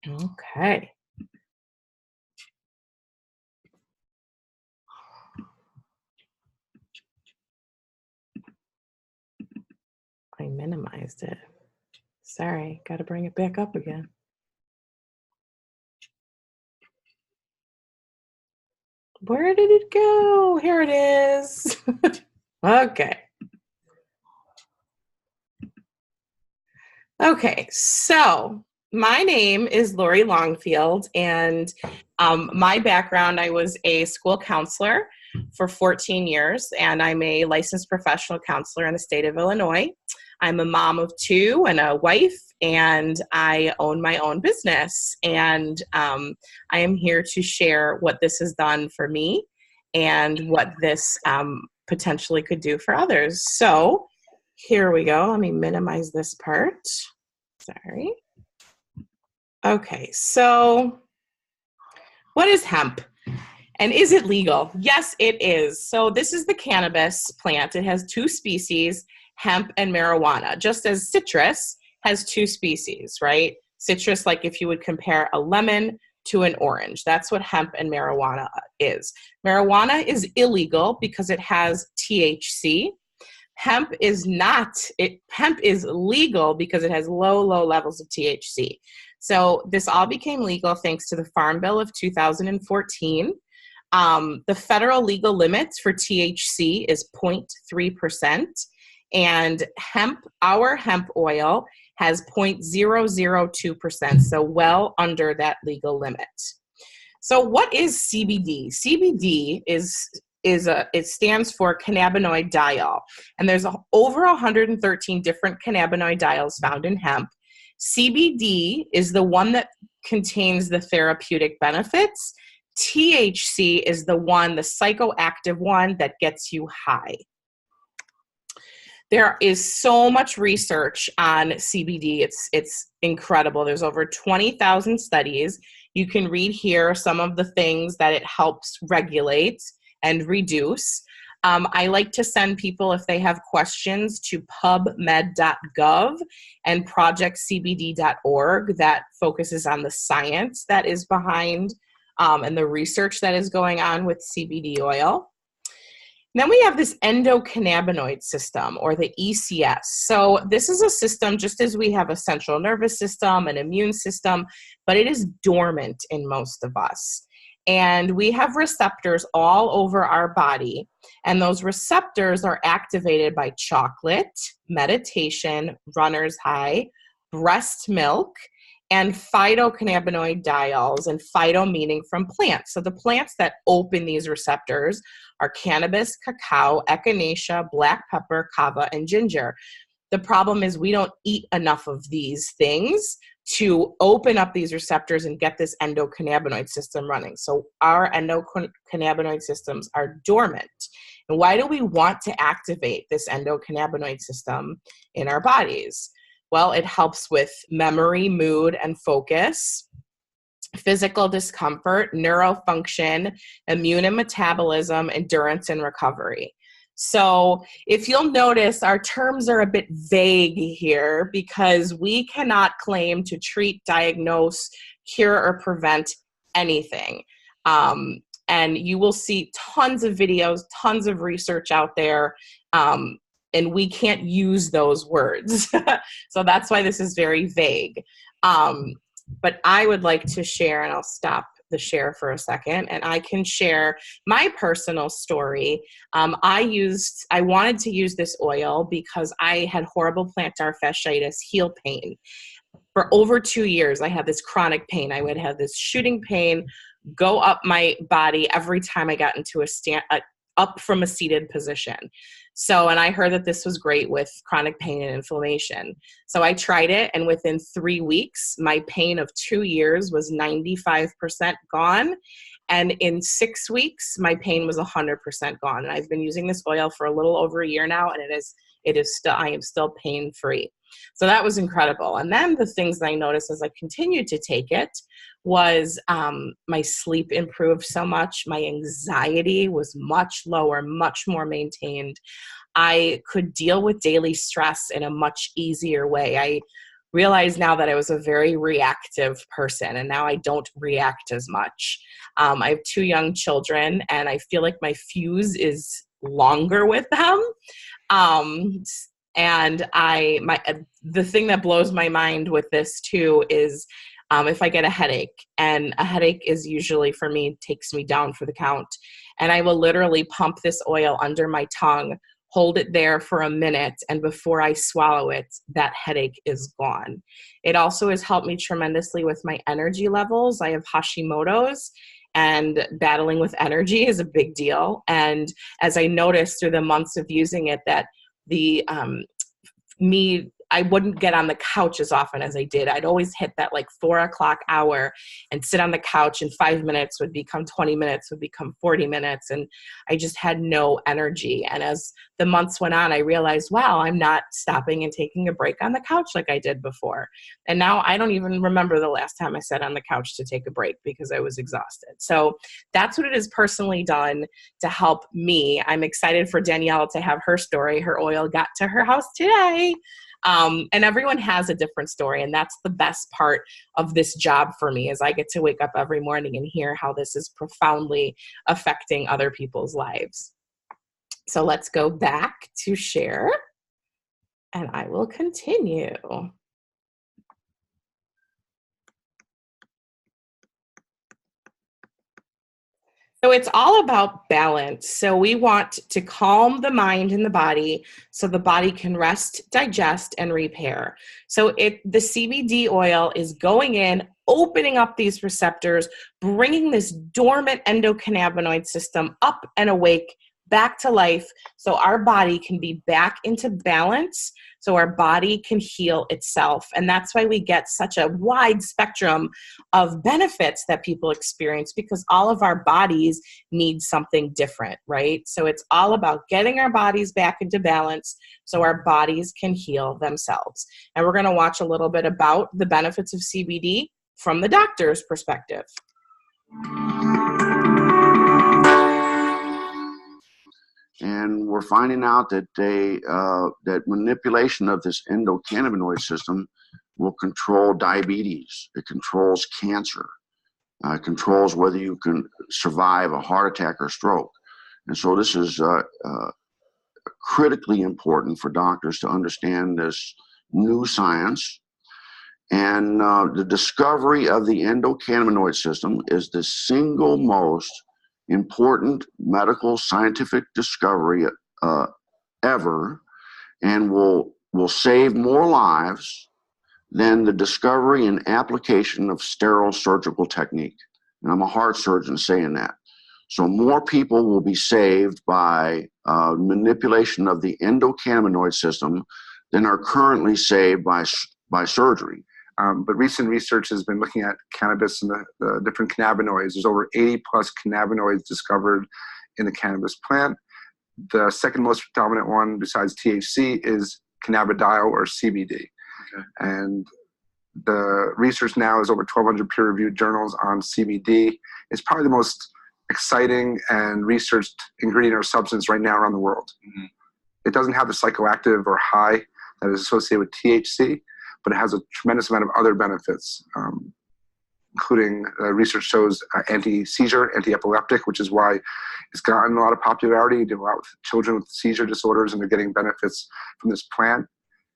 Okay. I minimized it. Sorry, got to bring it back up again. Where did it go? Here it is. Okay. Okay, so my name is Lori Longfield, and my background, I was a school counselor for 14 years, and I'm a licensed professional counselor in the state of Illinois. I'm a mom of two and a wife, and I own my own business. And I am here to share what this has done for me and what this potentially could do for others. So here we go. Let me minimize this part. Sorry. Okay, so what is hemp? And is it legal? Yes, it is. So this is the cannabis plant. It has two species, hemp and marijuana, just as citrus has two species, right? Citrus, like if you would compare a lemon to an orange, that's what hemp and marijuana is. Marijuana is illegal because it has THC. Hemp is not, hemp is legal because it has low levels of THC. So this all became legal thanks to the Farm Bill of 2014. The federal legal limits for THC is 0.3%, and our hemp oil has 0.002%, so well under that legal limit. So what is CBD? CBD it stands for cannabinoid diol, and there's over 113 different cannabinoid diols found in hemp. CBD is the one that contains the therapeutic benefits. THC is the psychoactive one that gets you high. There is so much research on CBD. It's incredible. There's over 20,000 studies. You can read here some of the things that it helps regulate and reduce. I like to send people, if they have questions, to pubmed.gov and projectcbd.org that focuses on the science that is behind and the research that is going on with CBD oil. Then we have this endocannabinoid system, or the ECS. So this is a system just as we have a central nervous system, an immune system, but it is dormant in most of us. And we have receptors all over our body, and those receptors are activated by chocolate, meditation, runner's high, breast milk, and phytocannabinoid diols, and phyto meaning from plants. So the plants that open these receptors are cannabis, cacao, echinacea, black pepper, kava, and ginger. The problem is we don't eat enough of these things to open up these receptors and get this endocannabinoid system running. So our endocannabinoid systems are dormant. And why do we want to activate this endocannabinoid system in our bodies? Well, it helps with memory, mood, and focus, physical discomfort, neurofunction, immune and metabolism, endurance, and recovery. So if you'll notice, our terms are a bit vague here because we cannot claim to treat, diagnose, cure, or prevent anything. And you will see tons of videos, tons of research out there, and we can't use those words. So that's why this is very vague. But I would like to share, and I'll stop the share for a second, and I can share my personal story. I wanted to use this oil because I had horrible plantar fasciitis, heel pain. For over 2 years, I had this chronic pain. I would have this shooting pain go up my body every time I got into up from a seated position. So, and I heard that this was great with chronic pain and inflammation. So I tried it, and within 3 weeks, my pain of 2 years was 95% gone. And in 6 weeks, my pain was 100% gone. And I've been using this oil for a little over a year now, and I am still pain-free. So that was incredible. And then the things that I noticed as I continued to take it was my sleep improved so much. My anxiety was much lower, much more maintained. I could deal with daily stress in a much easier way. I realized now that I was a very reactive person, and now I don't react as much. I have 2 young children, and I feel like my fuse is longer with them. Um, and the thing that blows my mind with this too is if I get a headache, and a headache is usually for me, takes me down for the count. And I will literally pump this oil under my tongue, hold it there for a minute, and before I swallow it, that headache is gone. It also has helped me tremendously with my energy levels. I have Hashimoto's, and battling with energy is a big deal. And as I noticed through the months of using it, that I wouldn't get on the couch as often as I did. I'd always hit that like 4 o'clock hour and sit on the couch, and 5 minutes would become 20 minutes, would become 40 minutes. And I just had no energy. And as the months went on, I realized, wow, I'm not stopping and taking a break on the couch like I did before. And now I don't even remember the last time I sat on the couch to take a break because I was exhausted. So that's what it has personally done to help me. I'm excited for Danielle to have her story. Her oil got to her house today. And everyone has a different story. And that's the best part of this job for me, is I get to wake up every morning and hear how this is profoundly affecting other people's lives. So let's go back to share, and I will continue. So it's all about balance. So we want to calm the mind and the body so the body can rest, digest, and repair. So the CBD oil is going in, opening up these receptors, bringing this dormant endocannabinoid system up and awake, back to life, so our body can be back into balance, so our body can heal itself. And that's why we get such a wide spectrum of benefits that people experience, because all of our bodies need something different, right? So it's all about getting our bodies back into balance so our bodies can heal themselves. And we're going to watch a little bit about the benefits of CBD from the doctor's perspective. And we're finding out that that manipulation of this endocannabinoid system will control diabetes. It controls cancer. It controls whether you can survive a heart attack or stroke. And so this is critically important for doctors to understand this new science. And the discovery of the endocannabinoid system is the single most important medical scientific discovery ever, and will save more lives than the discovery and application of sterile surgical technique. And I'm a heart surgeon saying that. So more people will be saved by manipulation of the endocannabinoid system than are currently saved by surgery. But recent research has been looking at cannabis and the different cannabinoids. There's over 80 plus cannabinoids discovered in the cannabis plant. The second most dominant one besides THC is cannabidiol, or CBD. Okay. And the research now is over 1,200 peer-reviewed journals on CBD. It's probably the most exciting and researched ingredient or substance right now around the world. Mm-hmm. It doesn't have the psychoactive or high that is associated with THC, but it has a tremendous amount of other benefits, including research shows anti-seizure, anti-epileptic, which is why it's gotten a lot of popularity. You do a lot with children with seizure disorders, and they're getting benefits from this plant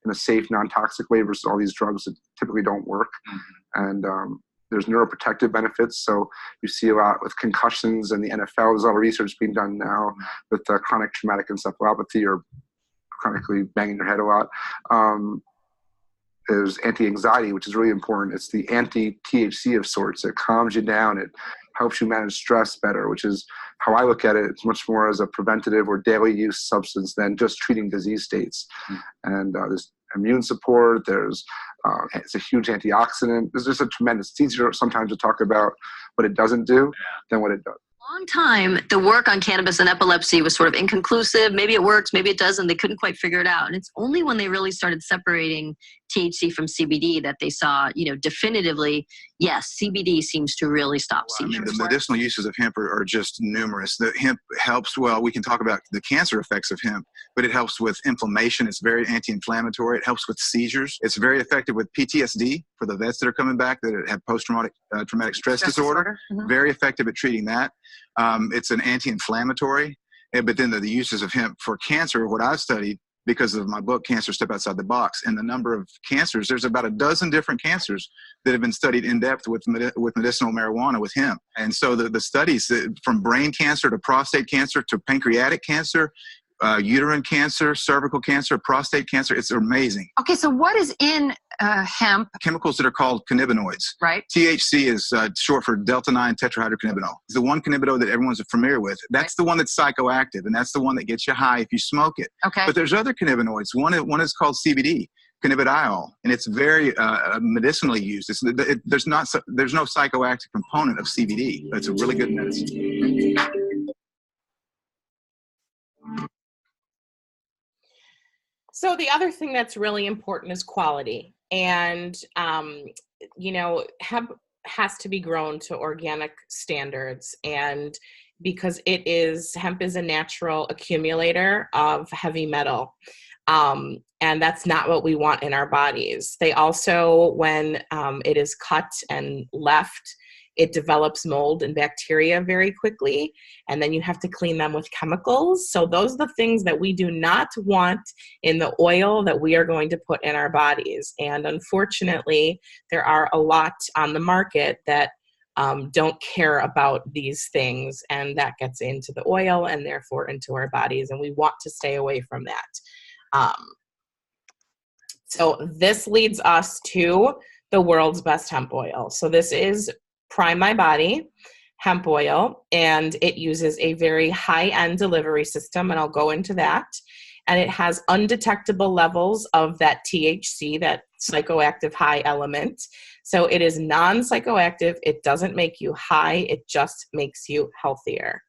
in a safe, non-toxic way versus all these drugs that typically don't work. Mm-hmm. And there's neuroprotective benefits. So you see a lot with concussions and the NFL. There's a lot of research being done now with chronic traumatic encephalopathy, or chronically banging your head a lot. There's anti-anxiety, which is really important. It's the anti-THC of sorts. It calms you down. It helps you manage stress better, which is how I look at it. It's much more as a preventative or daily use substance than just treating disease states. And there's immune support. There's it's a huge antioxidant. There's just a tremendous. It's easier sometimes to talk about what it doesn't do than what it does. Long time, the work on cannabis and epilepsy was sort of inconclusive. Maybe it works, maybe it doesn't. They couldn't quite figure it out. And it's only when they really started separating THC from CBD that they saw, definitively, yes, CBD seems to really stop seizures. The medicinal uses of hemp are just numerous. The hemp helps, we can talk about the cancer effects of hemp, but it helps with inflammation. It's very anti-inflammatory. It helps with seizures. It's very effective with PTSD for the vets that are coming back that have post-traumatic traumatic stress disorder. Mm-hmm. Very effective at treating that. It's an anti-inflammatory. But then the uses of hemp for cancer, what I've studied, because of my book, Cancer Step Outside the Box, and the number of cancers, there's about a dozen different cancers that have been studied in depth with medicinal marijuana with hemp. And so the studies from brain cancer to prostate cancer to pancreatic cancer, uterine cancer, cervical cancer, prostate cancer, it's amazing. Okay, so what is in hemp? Chemicals that are called cannabinoids. Right. THC is short for delta-9 tetrahydrocannabinol. It's the one cannabinoid that everyone's familiar with. That's the one that's psychoactive, and that's the one that gets you high if you smoke it. Okay. But there's other cannabinoids. One is called CBD, cannabidiol, and it's very medicinally used. There's no psychoactive component of CBD, but it's a really good medicine. So the other thing that's really important is quality. And, hemp has to be grown to organic standards. And because hemp is a natural accumulator of heavy metal. And that's not what we want in our bodies. They also, when it is cut and left, it develops mold and bacteria very quickly, and then you have to clean them with chemicals. So those are the things that we do not want in the oil that we are going to put in our bodies. And unfortunately, there are a lot on the market that don't care about these things, and that gets into the oil and therefore into our bodies, and we want to stay away from that. So this leads us to the world's best hemp oil. So this is Prime My Body hemp oil, and it uses a very high-end delivery system, and I'll go into that. And it has undetectable levels of that THC, that psychoactive high element. So it is non-psychoactive. It doesn't make you high. It just makes you healthier.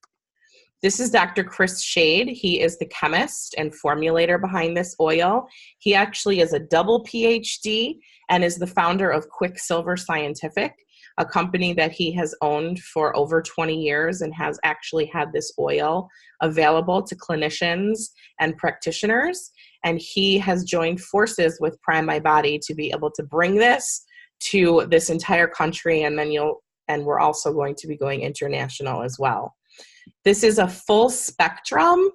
This is Dr. Chris Shade. He is the chemist and formulator behind this oil. He actually is a double PhD and is the founder of Quicksilver Scientific, a company that he has owned for over 20 years and has actually had this oil available to clinicians and practitioners. And he has joined forces with Prime My Body to be able to bring this to this entire country. And then we're also going to be going international as well. This is a full spectrum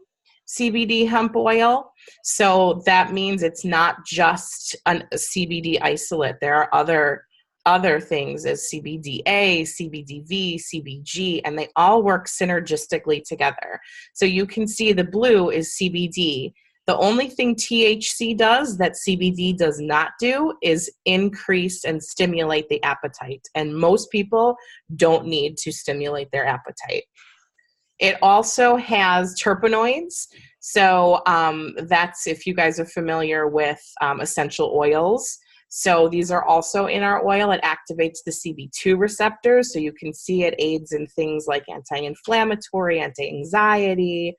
CBD hemp oil. So that means it's not just a CBD isolate. There are other things as CBDA, CBDV, CBG, and they all work synergistically together. So you can see the blue is CBD. The only thing THC does that CBD does not do is increase and stimulate the appetite. And most people don't need to stimulate their appetite. It also has terpenoids. So that's, if you guys are familiar with essential oils. So these are also in our oil. It activates the CB2 receptors. So you can see it aids in things like anti-inflammatory, anti-anxiety,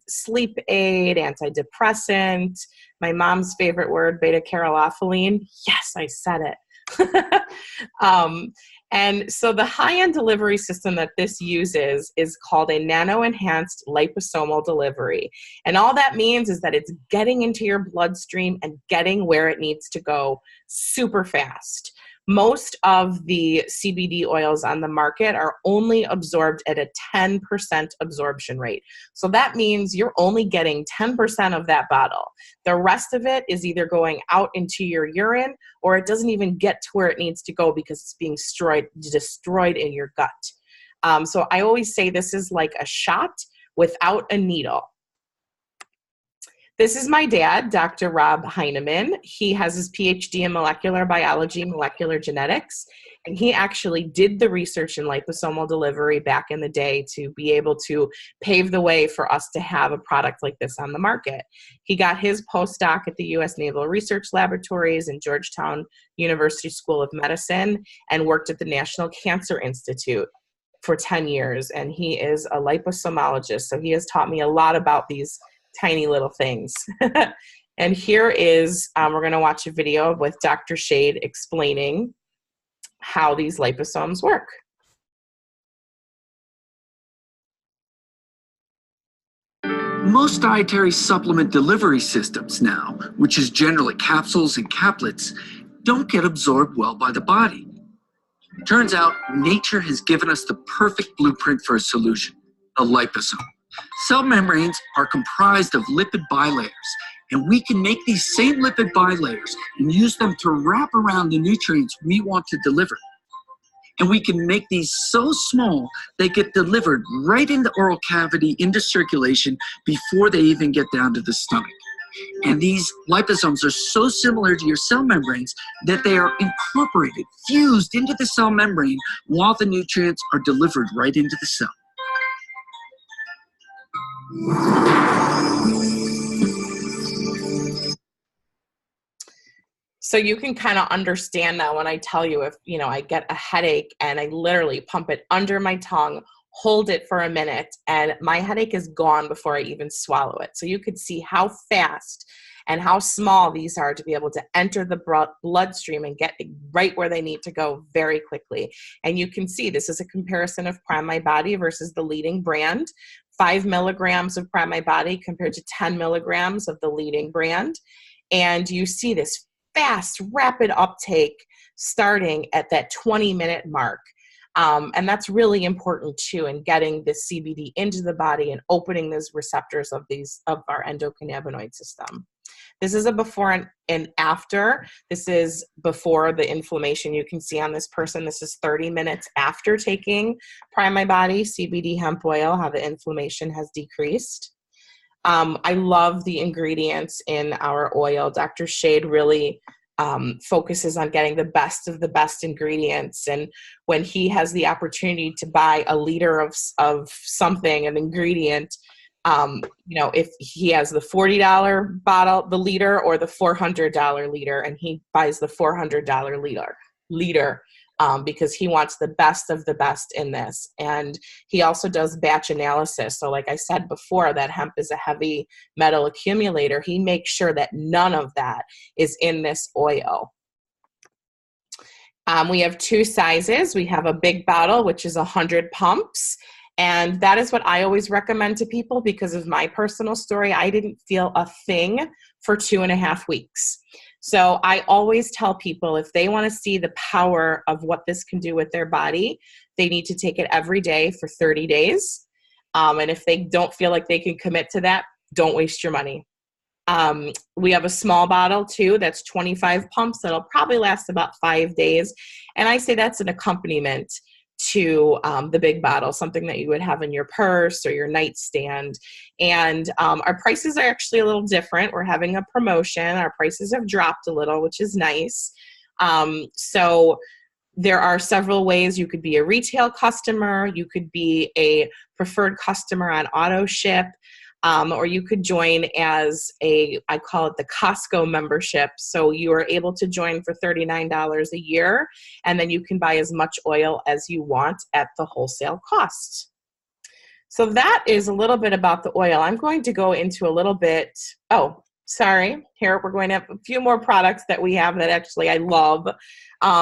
sleep aid, antidepressant. My mom's favorite word, beta-caryophyllene. Yes, I said it. And so the high-end delivery system that this uses is called a nano-enhanced liposomal delivery. And all that means is that it's getting into your bloodstream and getting where it needs to go super fast. Most of the CBD oils on the market are only absorbed at a 10% absorption rate. So that means you're only getting 10% of that bottle. The rest of it is either going out into your urine, or it doesn't even get to where it needs to go because it's being destroyed in your gut. So I always say this is like a shot without a needle. This is my dad, Dr. Rob Heineman. He has his PhD in molecular biology, molecular genetics, and he actually did the research in liposomal delivery back in the day to be able to pave the way for us to have a product like this on the market. He got his postdoc at the U.S. Naval Research Laboratories and Georgetown University School of Medicine and worked at the National Cancer Institute for 10 years, and he is a liposomologist, so he has taught me a lot about these tiny little things. And here is, we're going to watch a video with Dr. Shade explaining how these liposomes work. Most dietary supplement delivery systems now, which is generally capsules and caplets, don't get absorbed well by the body. Turns out nature has given us the perfect blueprint for a solution, a liposome. Cell membranes are comprised of lipid bilayers, and we can make these same lipid bilayers and use them to wrap around the nutrients we want to deliver. And we can make these so small they get delivered right in the oral cavity into circulation before they even get down to the stomach. And these liposomes are so similar to your cell membranes that they are incorporated, fused into the cell membrane while the nutrients are delivered right into the cell. So you can kind of understand that when I tell you, if, you know, I get a headache and I literally pump it under my tongue, hold it for a minute, and my headache is gone before I even swallow it. So you could see how fast and how small these are to be able to enter the bloodstream and get right where they need to go very quickly. And you can see this is a comparison of Prime My Body versus the leading brand. 5 milligrams of Prime My Body compared to 10 milligrams of the leading brand. And you see this fast, rapid uptake starting at that 20-minute mark. And that's really important too in getting the CBD into the body and opening those receptors of our endocannabinoid system. This is a before and after. This is before the inflammation you can see on this person. This is 30 minutes after taking Prime My Body CBD hemp oil, how the inflammation has decreased. I love the ingredients in our oil. Dr. Shade really focuses on getting the best of the best ingredients. And when he has the opportunity to buy a liter of something, an ingredient, you know, if he has the $40 bottle, the liter, or the $400 liter, and he buys the $400 liter, because he wants the best of the best in this. And he also does batch analysis. So like I said before, that hemp is a heavy metal accumulator. He makes sure that none of that is in this oil. We have 2 sizes. We have a big bottle, which is 100 pumps. And that is what I always recommend to people because of my personal story. I didn't feel a thing for 2.5 weeks. So I always tell people if they want to see the power of what this can do with their body, they need to take it every day for 30 days. And if they don't feel like they can commit to that, don't waste your money. We have a small bottle too, that's 25 pumps. That'll probably last about 5 days. And I say that's an accompaniment to the big bottle, something that you would have in your purse or your nightstand. And our prices are actually a little different. We're having a promotion. Our prices have dropped a little, which is nice. So there are several ways you could be a retail customer. You could be a preferred customer on auto ship. Or you could join as I call it the Costco membership. So you are able to join for $39 a year, and then you can buy as much oil as you want at the wholesale cost. So that is a little bit about the oil. I'm going to go into a little bit, here we're going to have a few more products that we have that actually I love.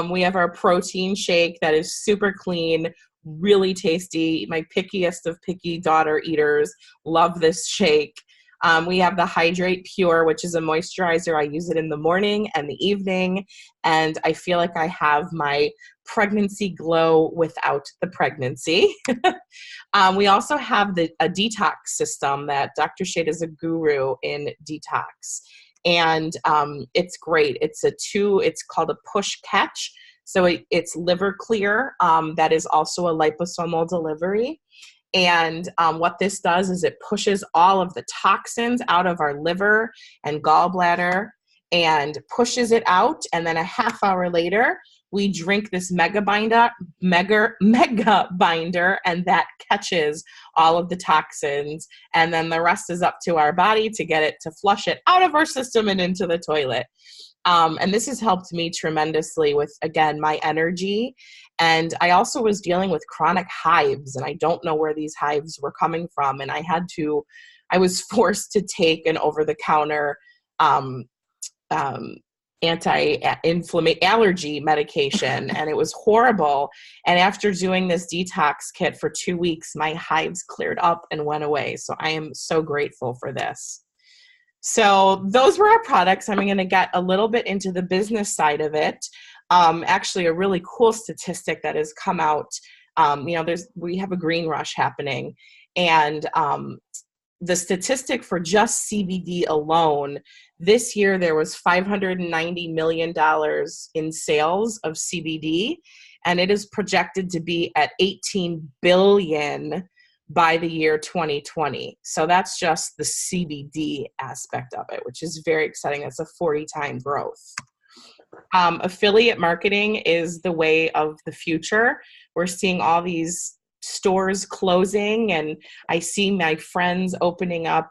We have our protein shake that is super clean, really tasty. My pickiest of picky daughter eaters love this shake. We have the Hydrate Pure, which is a moisturizer. I use it in the morning and the evening, and I feel like I have my pregnancy glow without the pregnancy. We also have a detox system that Dr. Shade is a guru in detox, and it's great. It's called a push catch. So it's liver clear. That is also a liposomal delivery. And what this does is it pushes all of the toxins out of our liver and gallbladder and pushes it out. And then a half hour later, we drink this mega binder, and that catches all of the toxins. And then the rest is up to our body to get it to flush it out of our system and into the toilet. And this has helped me tremendously with, again, my energy. And I also was dealing with chronic hives, and I don't know where these hives were coming from. And I was forced to take an over-the-counter um, anti-inflammatory allergy medication, and it was horrible. And after doing this detox kit for 2 weeks, my hives cleared up and went away. So I am so grateful for this. So those were our products. I'm going to get a little bit into the business side of it. Actually, a really cool statistic that has come out. We have a green rush happening, and the statistic for just CBD alone, this year there was $590 million in sales of CBD, and it is projected to be at $18 billion by the year 2020. So that's just the CBD aspect of it, which is very exciting. That's a 40-time growth. Affiliate marketing is the way of the future. We're seeing all these stores closing, and I see my friends opening up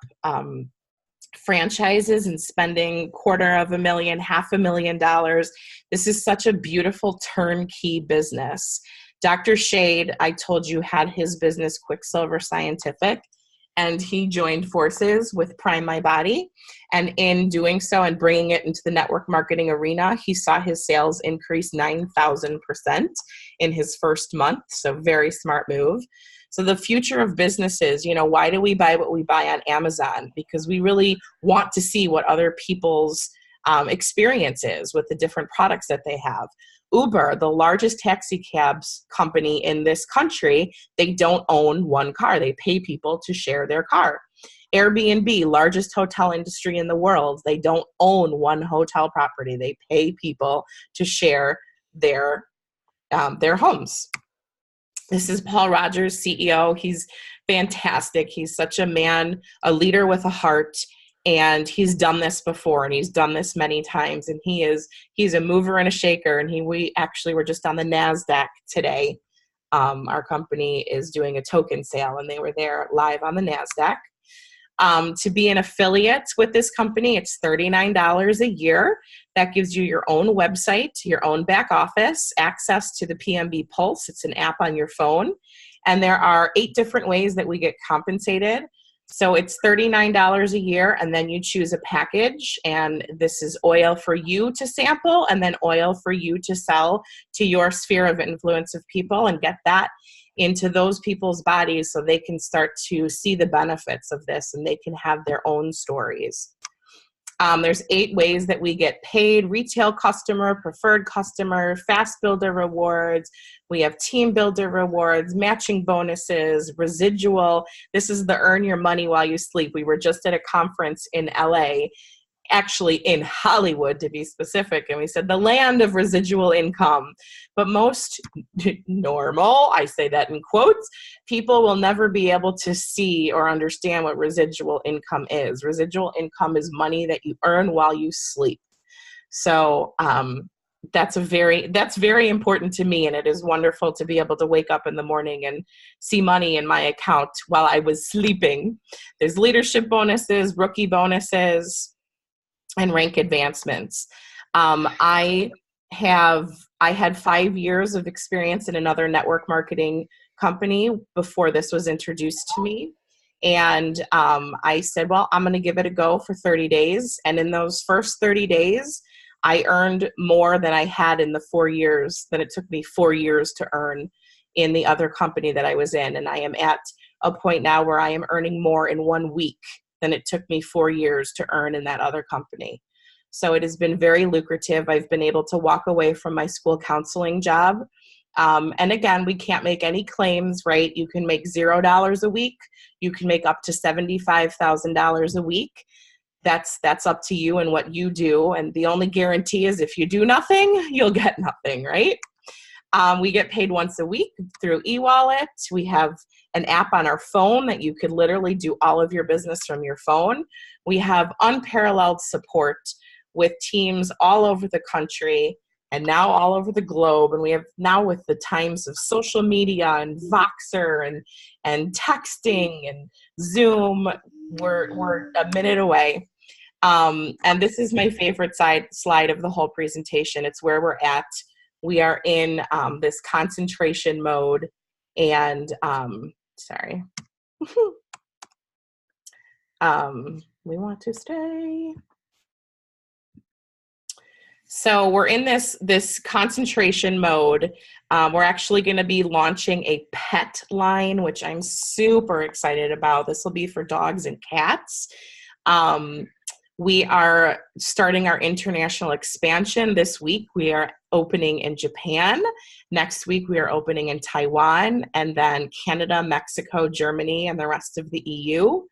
franchises and spending $250,000, $500,000. This is such a beautiful turnkey business. Dr. Shade, I told you, had his business Quicksilver Scientific, and he joined forces with Prime My Body. And in doing so and bringing it into the network marketing arena, he saw his sales increase 9,000% in his first month. So very smart move. So the future of businesses, why do we buy what we buy on Amazon? Because we really want to see what other people's experience is with the different products that they have. Uber, the largest taxi cabs company in this country, they don't own one car. They pay people to share their car. Airbnb, largest hotel industry in the world, they don't own one hotel property. They pay people to share their homes. This is Paul Rogers, CEO. He's fantastic. He's such a man, a leader with a heart. And he's done this before, and he's done this many times. And he's a mover and a shaker. And we actually were just on the NASDAQ today. Our company is doing a token sale, and they were there live on the NASDAQ. To be an affiliate with this company, it's $39 a year. That gives you your own website, your own back office, access to the PMB Pulse. It's an app on your phone. And there are 8 different ways that we get compensated. So it's $39 a year, and then you choose a package, and this is oil for you to sample and then oil for you to sell to your sphere of influence of people and get that into those people's bodies so they can start to see the benefits of this and they can have their own stories. There's 8 ways that we get paid: retail customer, preferred customer, fast builder rewards. We have team builder rewards, matching bonuses, residual. This is the earn your money while you sleep. We were just at a conference in LA, actually in Hollywood to be specific, and we said the land of residual income. But most normal, I say that in quotes, people will never be able to see or understand what residual income is. Residual income is money that you earn while you sleep. So that's very important to me, and it is wonderful to be able to wake up in the morning and see money in my account while I was sleeping. There's leadership bonuses, rookie bonuses, and rank advancements. I had 5 years of experience in another network marketing company before this was introduced to me. And I said, well, I'm going to give it a go for 30 days. And in those first 30 days, I earned more than I had in the 4 years that it took me 4 years to earn in the other company that I was in. And I am at a point now where I am earning more in 1 week than it took me 4 years to earn in that other company. So it has been very lucrative. I've been able to walk away from my school counseling job. And again, we can't make any claims, right? You can make $0 a week. You can make up to $75,000 a week. That's up to you and what you do. And the only guarantee is if you do nothing, you'll get nothing, right? We get paid once a week through eWallet. We have an app on our phone that you could literally do all of your business from your phone. We have unparalleled support with teams all over the country and now all over the globe. And we have now, with the times of social media and Voxer and texting and Zoom, we're a minute away. And this is my favorite slide of the whole presentation. It's where we're at. We are in this concentration mode, and we want to stay. So we're in this concentration mode. We're actually going to be launching a pet line, which I'm super excited about. This will be for dogs and cats. We are starting our international expansion this week. We are opening in Japan. Next week, we are opening in Taiwan, and then Canada, Mexico, Germany, and the rest of the EU.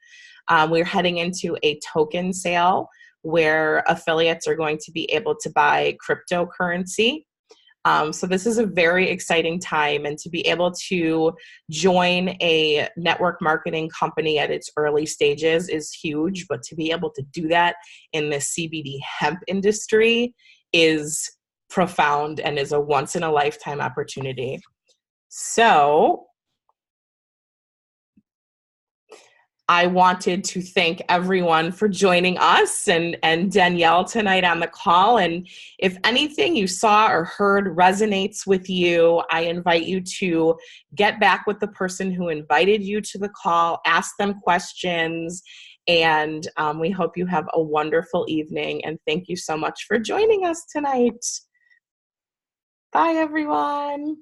We're heading into a token sale where affiliates are going to be able to buy cryptocurrency. So this is a very exciting time, and to be able to join a network marketing company at its early stages is huge, but to be able to do that in the CBD hemp industry is profound and is a once in a lifetime opportunity. So I wanted to thank everyone for joining us and Danielle tonight on the call. And if anything you saw or heard resonates with you, I invite you to get back with the person who invited you to the call, ask them questions, and we hope you have a wonderful evening. And thank you so much for joining us tonight. Bye, everyone.